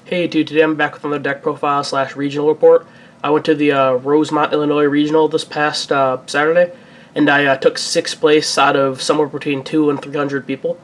Hey dude, today I'm back with another deck profile slash regional report. I went to the Rosemont, Illinois regional this past Saturday, and I took 6th place out of somewhere between 2 and 300 people.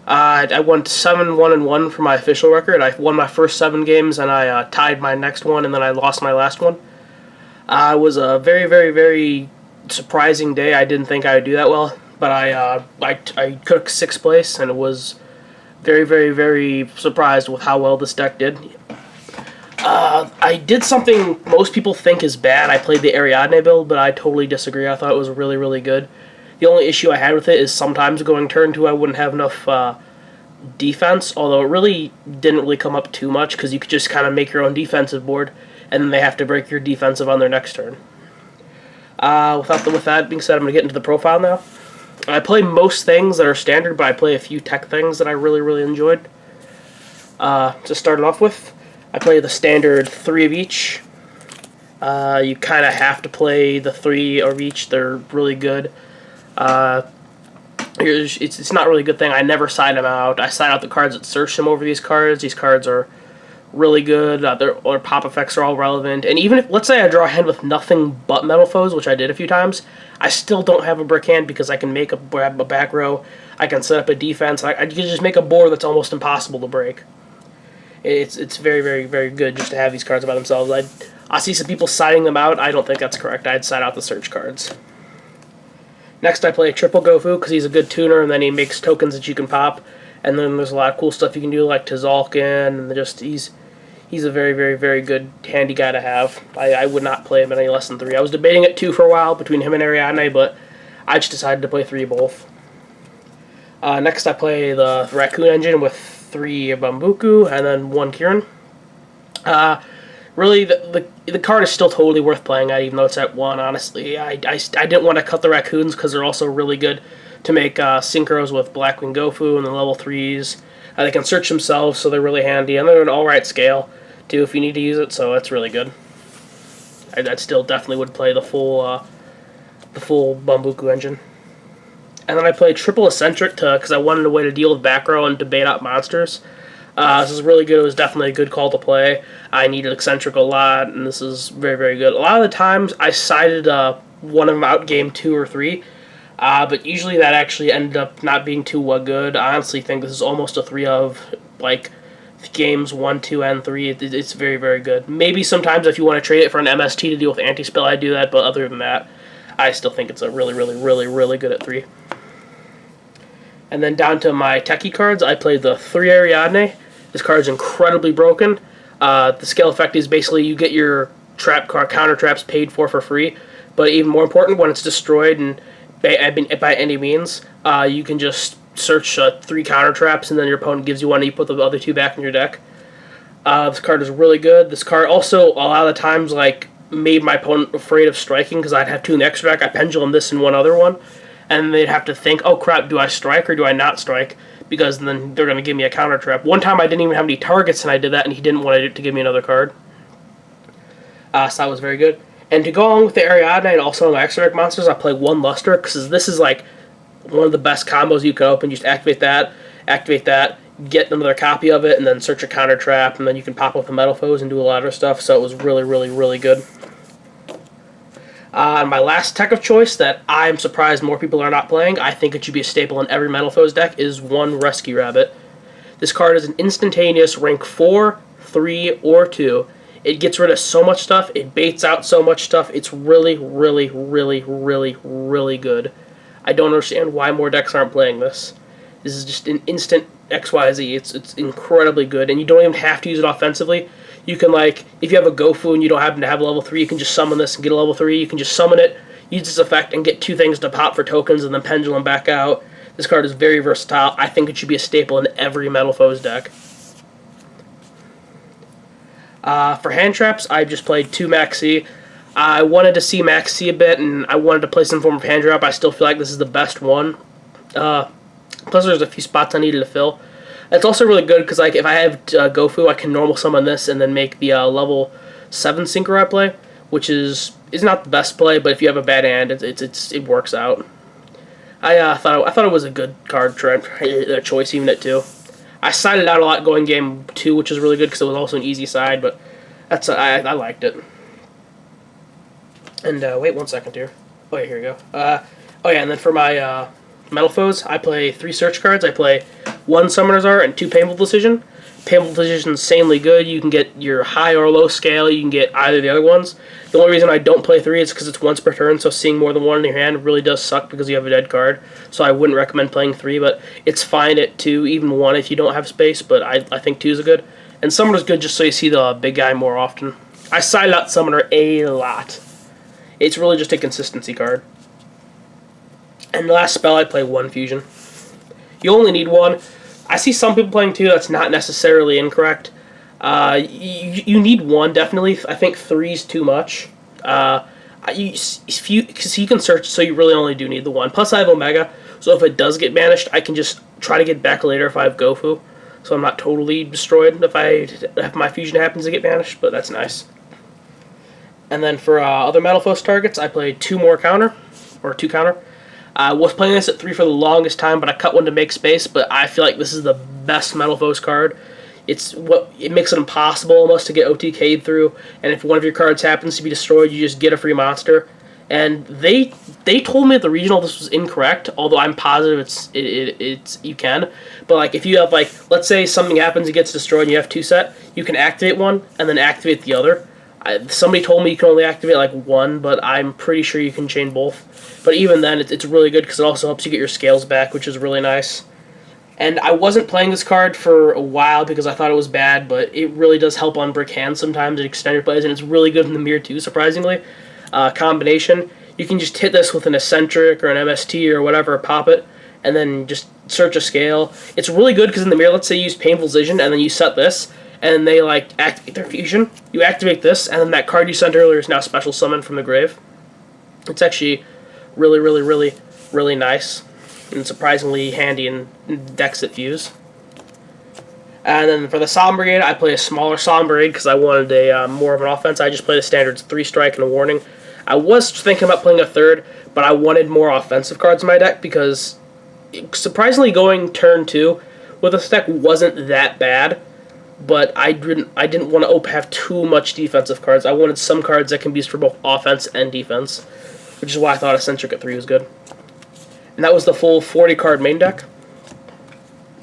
I went 7-1-1 for my official record. I won my first 7 games, and I tied my next one, and then I lost my last one. It was a very, very, very surprising day. I didn't think I would do that well, but I took 6th place, and it was very, very, very surprised with how well this deck did. I did something most people think is bad. I played the Ariadne build, but I totally disagree. I thought it was really, really good. The only issue I had with it is sometimes going turn 2 I wouldn't have enough defense, although it really didn't really come up too much because you could just kind of make your own defensive board, and then they have to break your defensive on their next turn. With that being said, I'm going to get into the profile now. I play most things that are standard, but I play a few tech things that I really, really enjoyed. To start it off with, I play the standard 3 of each. You kind of have to play the 3 of each. They're really good. It's not really a good thing. I never side them out. I side out the cards that search them over these cards. These cards are really good. Their pop effects are all relevant. And even if, let's say I draw a hand with nothing but Metalfoes, which I did a few times, I still don't have a brick hand because I can make a back row. I can set up a defense. I can just make a board that's almost impossible to break. It's very, very, very good just to have these cards by themselves. I see some people siding them out. I don't think that's correct. I'd side out the search cards. Next, I play triple Gofu because he's a good tuner, and then he makes tokens that you can pop. And then there's a lot of cool stuff you can do, like Tazalkin, and just he's a very, very, very good handy guy to have. I would not play him at any less than 3. I was debating at 2 for a while between him and Ariadne, but I just decided to play 3 both. Next, I play the Raccoon Engine with 3 Bambuku and then 1 Kirin. Really, the card is still totally worth playing at, even though it's at 1, honestly. I didn't want to cut the Raccoons because they're also really good to make synchros with Blackwing Gofu and the level 3s. They can search themselves, so they're really handy, and they're an alright scale, too, if you need to use it, so that's really good. I still definitely would play the full Bambuku engine. And then I played triple Eccentric because I wanted a way to deal with back row and to bait out monsters. This is really good. It was definitely a good call to play. I needed Eccentric a lot, and this is very, very good. A lot of the times, I sided one of them out game 2 or 3, but usually that actually ended up not being too good. I honestly think this is almost a 3 of, like, games 1, 2, and 3. It's very, very good. Maybe sometimes if you want to trade it for an MST to deal with anti-spell, I do that, but other than that, I still think it's a really, really, really, really good at 3. And then down to my techie cards, I played the 3 Ariadne. This card is incredibly broken. The scale effect is basically you get your trap card counter traps paid for free, but even more important, when it's destroyed and by any means, you can just search 3 counter traps, and then your opponent gives you 1, and you put the other 2 back in your deck. This card is really good. This card also, a lot of the times, like, made my opponent afraid of striking because I'd have 2 in the extra deck. I pendulum this and 1 other one, and they'd have to think, oh crap, do I strike or do I not strike? Because then they're going to give me a counter trap. One time I didn't even have any targets, and I did that, and he didn't want to give me another card. So that was very good. And to go along with the Ariadne and also my extra deck monsters, I play 1 Luster, because this is like one of the best combos you can open. You just activate that, get another copy of it, and then search a counter trap, and then you can pop up the Metalfoes and do a lot of other stuff. So it was really, really, really good. My last tech of choice that I'm surprised more people are not playing, I think it should be a staple in every Metalfoes deck, is 1 Rescue Rabbit. This card is an instantaneous rank 4, 3, or 2. It gets rid of so much stuff, it baits out so much stuff, it's really, really, really, really, really good. I don't understand why more decks aren't playing this. This is just an instant XYZ, it's incredibly good, and you don't even have to use it offensively. You can, like, if you have a Gofu and you don't happen to have a level 3, you can just summon this and get a level 3. You can just summon it, use this effect, and get 2 things to pop for tokens and then pendulum back out. This card is very versatile. I think it should be a staple in every Metalfoes deck. For hand traps, I just played 2 Maxi. I wanted to see Maxi a bit, and I wanted to play some form of hand trap. I still feel like this is the best one. Plus, there's a few spots I needed to fill. It's also really good because, like, if I have Gofu, I can normal summon this and then make the level 7 Synchro I play, which is not the best play, but if you have a bad hand, it works out. I thought it was a good card choice even at 2. I sided out a lot going game 2, which was really good because it was also an easy side, but I liked it. And wait 1 second here. Oh yeah, here we go. Oh yeah, and then for my Metalfoes, I play 3 search cards. I play 1 Summoner's Art and 2 Painful Decision. Painful Decision is insanely good. You can get your high or low scale. You can get either of the other ones. The only reason I don't play 3 is because it's once per turn, so seeing more than 1 in your hand really does suck because you have a dead card. So I wouldn't recommend playing 3, but it's fine at 2, even 1 if you don't have space, but I think 2 is good. And Summoner's good just so you see the big guy more often. I side out Summoner a lot. It's really just a consistency card. And the last spell, I play 1 Fusion. You only need 1. I see some people playing 2. That's not necessarily incorrect. You need 1, definitely. I think 3's too much. Because you can search, so you really only do need the 1. Plus, I have Omega, so if it does get banished, I can just try to get back later if I have Gofu. So I'm not totally destroyed if my Fusion happens to get banished, but that's nice. And then for other Metalfoes targets, I played 2 counter. I was playing this at 3 for the longest time, but I cut 1 to make space, but I feel like this is the best Metalfoes card. It makes it impossible almost to get OTK'd through, and if one of your cards happens to be destroyed, you just get a free monster. And they told me at the regional this was incorrect, although I'm positive it's you can. But like if you have let's say something happens, it gets destroyed, and you have 2 set, you can activate 1 and then activate the other. Somebody told me you can only activate 1, but I'm pretty sure you can chain both. But even then, it's really good because it also helps you get your scales back, which is really nice. And I wasn't playing this card for a while because I thought it was bad, but it really does help on brick hands sometimes at extended plays, and it's really good in the mirror too, surprisingly. Combination. You can just hit this with an eccentric or an MST or whatever, pop it, and then just search a scale. It's really good because in the mirror, let's say you use Painful Decision, and then you set this, and they activate their fusion. You activate this, and then that card you sent earlier is now special summoned from the grave. It's actually really, really, really, really nice and surprisingly handy in decks that fuse. And then for the Solemn Brigade, I play a smaller Solemn Brigade because I wanted a more of an offense. I just played a standard 3 strike and a warning. I was thinking about playing a 3rd, but I wanted more offensive cards in my deck because surprisingly going turn 2 with this deck wasn't that bad. But I didn't want to have too much defensive cards. I wanted some cards that can be used for both offense and defense, which is why I thought Eccentric at 3 was good. And that was the full 40-card main deck.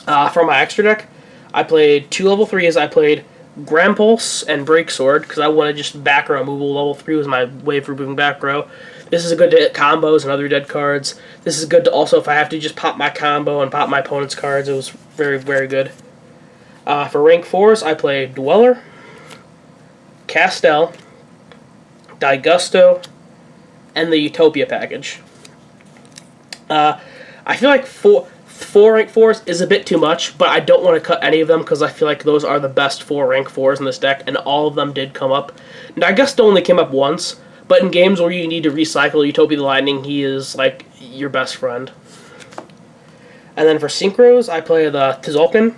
For my extra deck, I played 2 level 3s. I played Grampulse and Break Sword because I wanted just back row removal. Level 3 was my way for moving back row. This is good to hit combos and other dead cards. This is good to also if I have to just pop my combo and pop my opponent's cards. It was very, very good. For rank 4s, I play Dweller, Castel, Digusto, and the Utopia package. I feel like four rank 4s is a bit too much, but I don't want to cut any of them because I feel like those are the best 4 rank 4s in this deck, and all of them did come up. Digusto only came up once, but in games where you need to recycle Utopia the Lightning, he is your best friend. And then for Synchros, I play the Tzolk'in.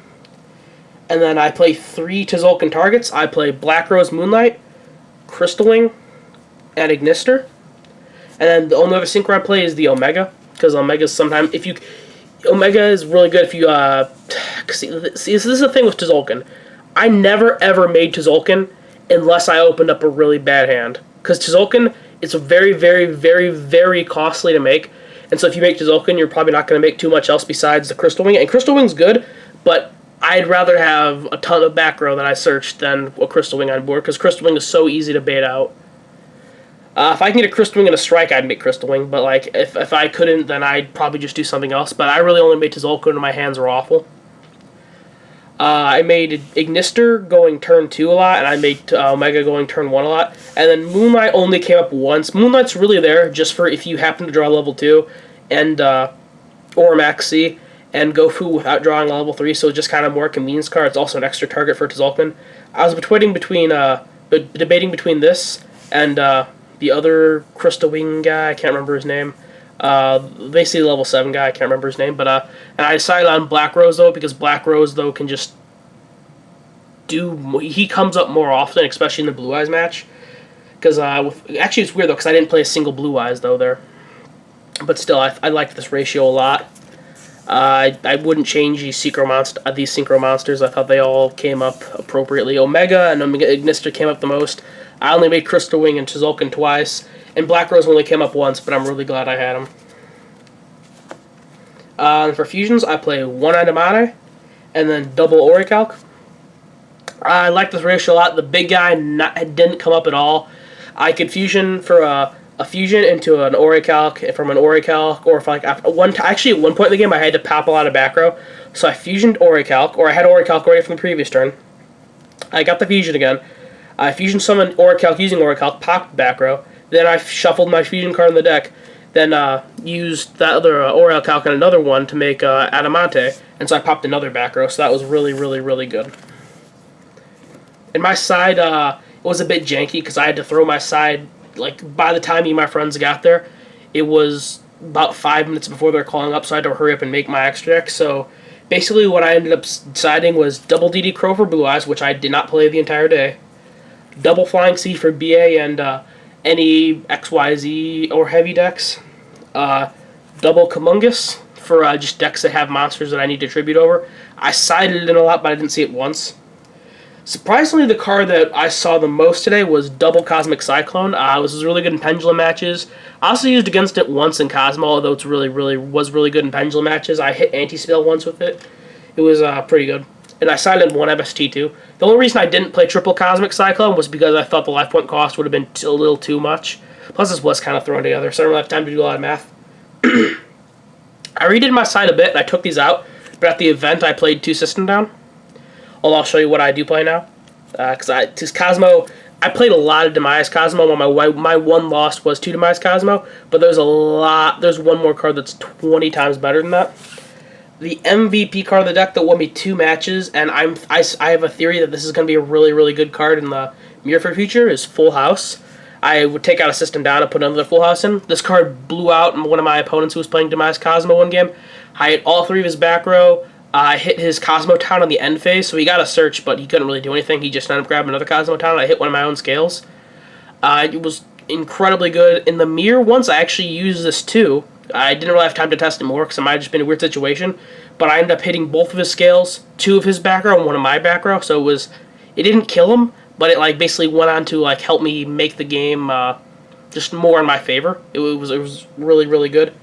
And then I play 3 Tzolk'in targets. I play Black Rose Moonlight, Crystal Wing, and Ignister. And then the only other synchro I play is the Omega, because Omega's sometimes Omega is really good if you see this is the thing with Tzolk'in. I never ever made Tzolk'in unless I opened up a really bad hand, because Tzolk'in is very, very, very, very costly to make. And so if you make Tzolk'in, you're probably not going to make too much else besides the Crystal Wing. And Crystal Wing's good, but I'd rather have a ton of back row that I searched than a Crystal Wing on board, because Crystal Wing is so easy to bait out. If I can get a Crystal Wing and a strike, I'd make Crystal Wing, but if I couldn't, then I'd probably just do something else. But I really only made Tzolk'in and my hands are awful. I made Ignister going turn 2 a lot, and I made Omega going turn 1 a lot. And then Moonlight only came up once. Moonlight's really there just for if you happen to draw level 2 and or Max C. And Gofu without drawing a level 3, so it's just kind of more convenience card. It's also an extra target for Tzolk'in. I was debating between this and the other Crystal Wing guy. I can't remember his name. Basically, the level 7 guy. I can't remember his name. But and I decided on Black Rose though, because Black Rose though can just he comes up more often, especially in the Blue Eyes match. Because actually it's weird though, because I didn't play a single Blue Eyes though there. But still, I liked this ratio a lot. I wouldn't change these synchro monsters. I thought they all came up appropriately. Omega and Omega Ignister came up the most. I only made Crystal Wing and Chizulkin twice, and Black Rose only came up once, but I'm really glad I had them. For fusions, I play one Andamane, and then double Orichalc. I like this ratio a lot. The big guy didn't come up at all. I could fusion for a fusion into an Orichalc from an Orichalc, or if like actually at one point in the game I had to pop a lot of back row, so I fusioned Orichalc, or I had Orichalc already from the previous turn. I got the fusion again. I fusion summoned Orichalc using Orichalc, popped back row. Then I shuffled my fusion card in the deck. Then used that other Orichalc and another one to make Adamante, and so I popped another back row. So that was really, really, really good. And my side it was a bit janky because I had to throw my side. Like, by the time me and my friends got there, it was about 5 minutes before they're calling up, so I had to hurry up and make my extra deck. So, basically what I ended up deciding was double DD Crow for Blue Eyes, which I did not play the entire day. Double Flying Sea for BA and any XYZ or heavy decks. Double Kamungus for just decks that have monsters that I need to tribute over. I sided it in a lot, but I didn't see it once. Surprisingly, the card that I saw the most today was double Cosmic Cyclone. It was really good in Pendulum matches. I also used against it once in Cosmo, although it's really good in Pendulum matches. I hit Anti-Spell once with it. It was pretty good. And I sided one MST too. The only reason I didn't play triple Cosmic Cyclone was because I thought the life point cost would have been a little too much. Plus, this was kind of thrown together, so I don't really have time to do a lot of math. I redid my side a bit, and I took these out. But at the event, I played 2 System Down. I'll show you what I do play now. Because Cosmo, I played a lot of Demise Cosmo. My one loss was 2 Demise Cosmo, but there's one more card that's 20 times better than that. The MVP card of the deck that won me 2 matches, and I have a theory that this is going to be a really, really good card in the Mirror for Future, is Full House. I would take out a System Down and put another Full House in. This card blew out one of my opponents who was playing Demise Cosmo one game. I hit all 3 of his back row. I hit his Cosmo Town on the end phase, so he got a search, but he couldn't really do anything. He just ended up grabbing another Cosmo Town, and I hit one of my own scales. It was incredibly good. In the mirror, once I actually used this too. I didn't really have time to test it more, because it might have just been a weird situation, but I ended up hitting both of his scales, 2 of his back row and 1 of my back row, so it didn't kill him, but it basically went on to help me make the game just more in my favor. It was really, really good.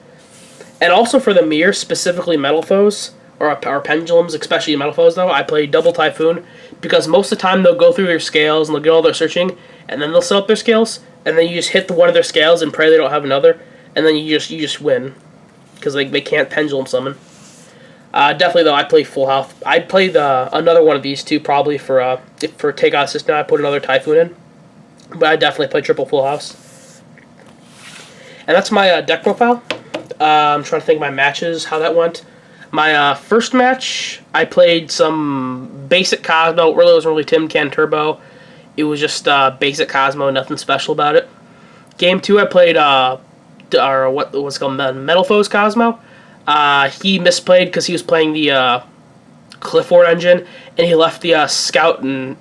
And also for the mirror, specifically Metalfoes, or Pendulums, especially Metalfoes though, I play double Typhoon, because most of the time they'll go through their scales and they'll get all their searching, and then they'll set up their scales, and then you just hit one of their scales and pray they don't have another, and then you just win, because they can't Pendulum summon. Definitely though, I play Full House. I'd play another one of these two probably for takeout assistant. I put another Typhoon in, but I definitely play triple Full House. And that's my deck profile. I'm trying to think of my matches, how that went. My first match, I played some basic Cosmo. It really wasn't really Tim Can Turbo. It was just basic Cosmo, nothing special about it. Game 2, I played what's called Metalfoes Cosmo. He misplayed because he was playing the Clifford engine, and he left the Scout in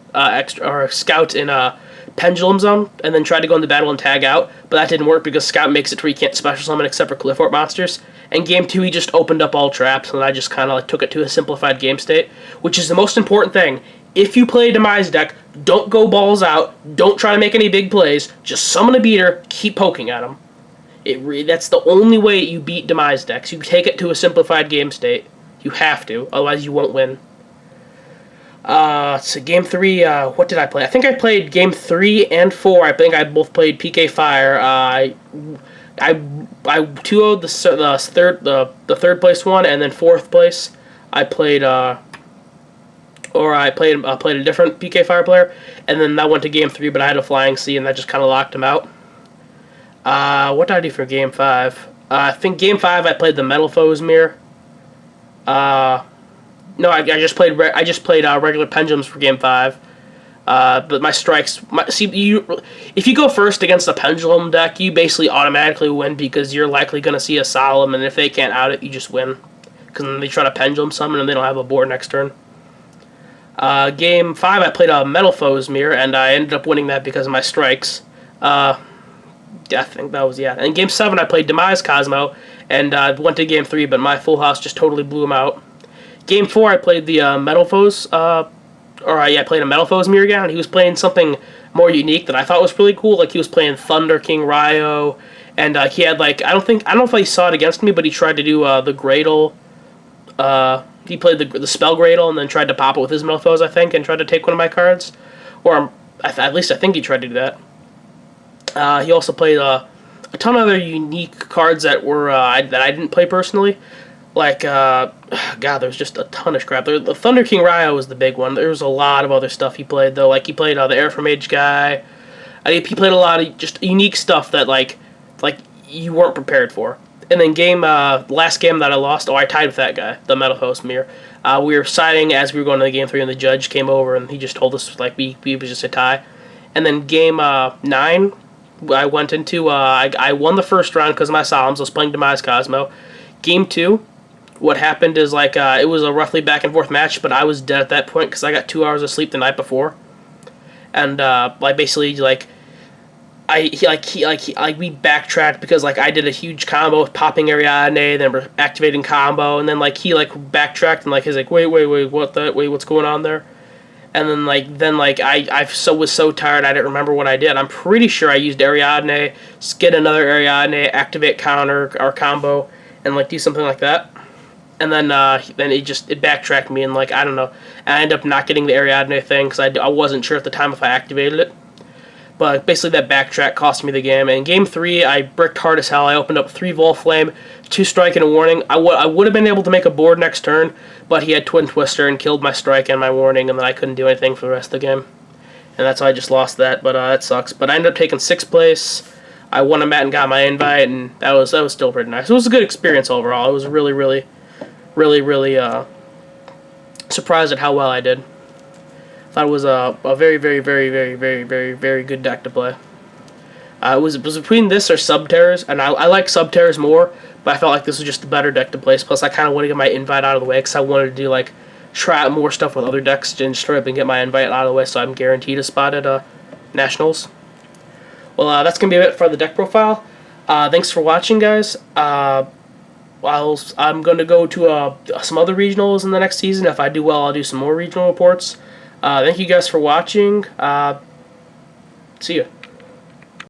Scout in Pendulum Zone, and then tried to go into battle and tag out, but that didn't work because Scout makes it to where you can't special summon except for Clifford monsters. And game 2, he just opened up all traps, and I just kind of took it to a simplified game state, which is the most important thing. If you play a Demise deck, don't go balls out, don't try to make any big plays, just summon a beater, keep poking at him. That's the only way you beat Demise decks. You take it to a simplified game state. You have to, otherwise you won't win. So game 3, what did I play? I think I played game 3 and 4. I think I both played PK Fire. I 2-0'd the third place one, and then 4th place I played I played a different PK Fire player, and then that went to game 3, but I had a Flying Sea, and that just kind of locked him out. What did I do for game 5? I think game 5 I played the Metalfoes mirror. No, I just played regular Pendulums for game 5. But my strikes, if you go first against a Pendulum deck, you basically automatically win because you're likely going to see a Solemn, and if they can't out it, you just win. Because then they try to Pendulum summon and they don't have a board next turn. Game 5, I played a Metalfoes mirror, and I ended up winning that because of my strikes. I think that was, yeah. And game 7, I played Demise Cosmo, and went to game 3, but my full house just totally blew him out. Game 4, I played the Metalfoes, I played a Metalfoes mirror again, and he was playing something more unique that I thought was really cool. Like, he was playing Thunder King Ryo, and he had, like, I don't know if he saw it against me, but he tried to do the Gradle. He played the Spell Gradle and then tried to pop it with his Metalfoes, I think, and tried to take one of my cards. Or, at least I think he tried to do that. He also played a ton of other unique cards that were that I didn't play personally. Like, God, there's just a ton of crap. The Thunder King Ryo was the big one. There was a lot of other stuff he played, though. Like, he played the Air from Age guy. He played a lot of just unique stuff that, like you weren't prepared for. And then last game that I lost, I tied with that guy, the Metalfoes mirror. We were siding as we were going to the game 3, and the judge came over, and he just told us, like, we was just a tie. And then game 9, I went into, I won the first round because of my Solemns. I was playing Demise Cosmo. Game 2, what happened is, like, it was a roughly back and forth match, but I was dead at that point because I got 2 hours of sleep the night before, and basically, like, we backtracked because, like, I did a huge combo with popping Ariadne, then we're activating combo, and then, like, he, like, backtracked and, like, he's like, wait, what's going on there? And then I was so tired I didn't remember what I did. I'm pretty sure I used Ariadne, get another Ariadne, activate counter or combo, and, like, do something like that. And then it backtracked me, and, like, I don't know. I ended up not getting the Ariadne thing because I wasn't sure at the time if I activated it. But basically that backtrack cost me the game. And in game 3, I bricked hard as hell. I opened up 3 Volflame, 2 Strike, and a Warning. I would have been able to make a board next turn, but he had Twin Twister and killed my Strike and my Warning, and then I couldn't do anything for the rest of the game. And that's how I just lost that, but that sucks. But I ended up taking 6th place. I won a mat and got my invite, and that was still pretty nice. It was a good experience overall. I was really surprised at how well I did. Thought it was a very, very, very, very, very, very, very good deck to play. It was between this or Subterrors, and I like Subterrors more, but I felt like this was just a better deck to play. Plus, I kind of want to get my invite out of the way because I wanted to do, like, try out more stuff with other decks and straight up and get my invite out of the way so I'm guaranteed a spot at Nationals. Well, that's going to be it for the deck profile. Thanks for watching, guys. I'm going to go to some other regionals in the next season. If I do well, I'll do some more regional reports. Thank you guys for watching. See ya.